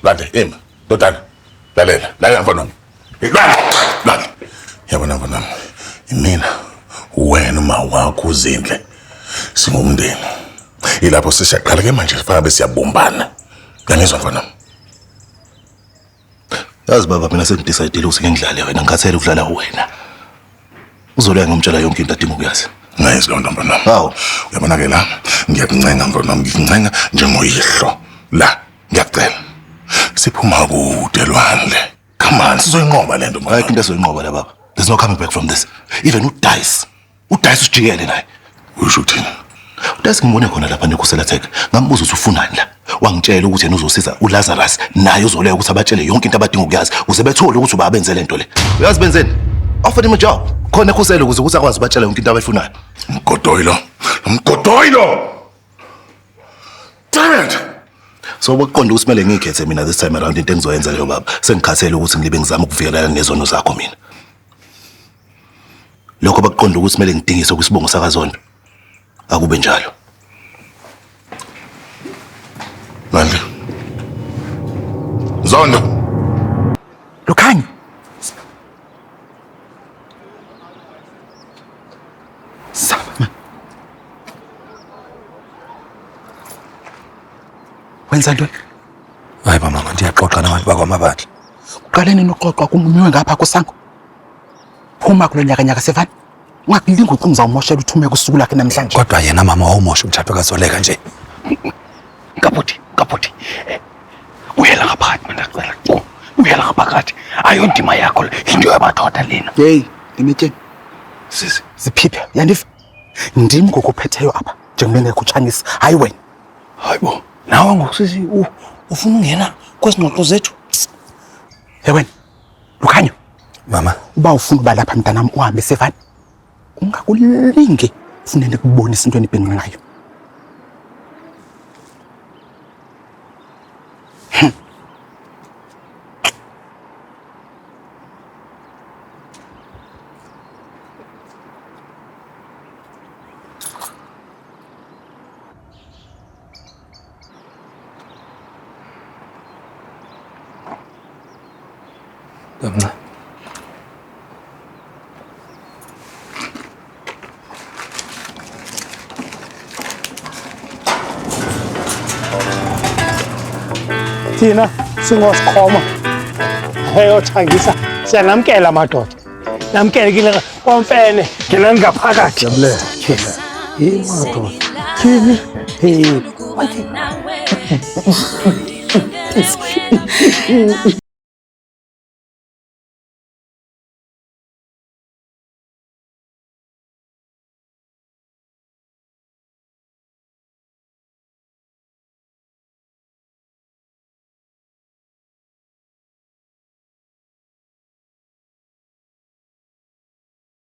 Lande, ima, dodana, lalela mfana wami. Lande. Yabona mfana wami, mina, wena uma wakho uZindle, singumndeni. Ilapho sisiyaqala ke manje sifaka bese siyabumbana. Ngiyangizwa mfana wami. Yazi baba mina sengidecide ukuthi ngidlale wena ngikhathele ukudlala wena. Uzoleya ngomtshela yonke into adinga ukuyazi. Ngayizwa loo nto mfana wami. Hawu, uyabona ke la, ngiyakuncenga mfana wami, ngikuncenga njengoyihlo. La, ngiyacela. Siphuma kude lwandle. Come on, sizoyinqoba lento mfana. Ayikho into esoyinqoba la baba. There's no coming back from this. Even uDice usijikele naye. Usho ukuthini? uDice ngibone khona lapha nekhosela tech. Ngambuza ukuthi ufunani la. Wangitshela ukuthi yena uzosiza uLazarus naye uzoleya ukuthi abatshele yonke into abadinga ukuyazi ukuze bethole ukuthi uba benze lento le. Uyazi benzeni? Offer him a job. Khona ekhosela ukuthi akwazi ubatshela yonke into abayifunayo. Mgodoyilo. Damn it. So ukuqonda ukuthi kumele ngikhethe mina this time around into engizoyenza leyo baba. Sengikhathele ukuthi ngibe ngizama ukuvikela nezono zakho mina. Lokho bakuqonda ukuthi kumele ngidingise kwisibongo sakaZondo. Akube njalo. Manje. Zondo. Lukhanya. Sama. Wenza ntoni? Hayi mama ndiyaxoxa nabantu bakwamabandla. Uqalene noxoxa kumunywe ngapha kusango. Phuma kulo nyaka sevani. Ungakulinga uqumza umoshela uthume kusuku lakhe namhlanje. Kodwa yena mama wawumosha umthatho kaZoleka nje. Kaputi. Uyela ngaphakathi mina ngicela. Uyela ngaphakathi. Ayondima yakho le into yabathoda lena. Hey, imithe. Sisi, siphiphe. Yandifa. Ndimi ngokuphetheyo apha. Njengoba ngekuchanisa. Hayi wena. Hayibo. Nawe ngosisi ufuna ungena kwesingxoxo zethu. Hey wena. Lukhanya. Mama, uba ufuna uba lapha mntanami uhambe sevani. Ungakulinge ufunele kubonisa into enibhenqa ngayo. Damna. Thina singosikhoma heyothangisa siyanamkela madoda namkelekile kwamfene ngenani ngaphakathi Jabulela. madoda thini hey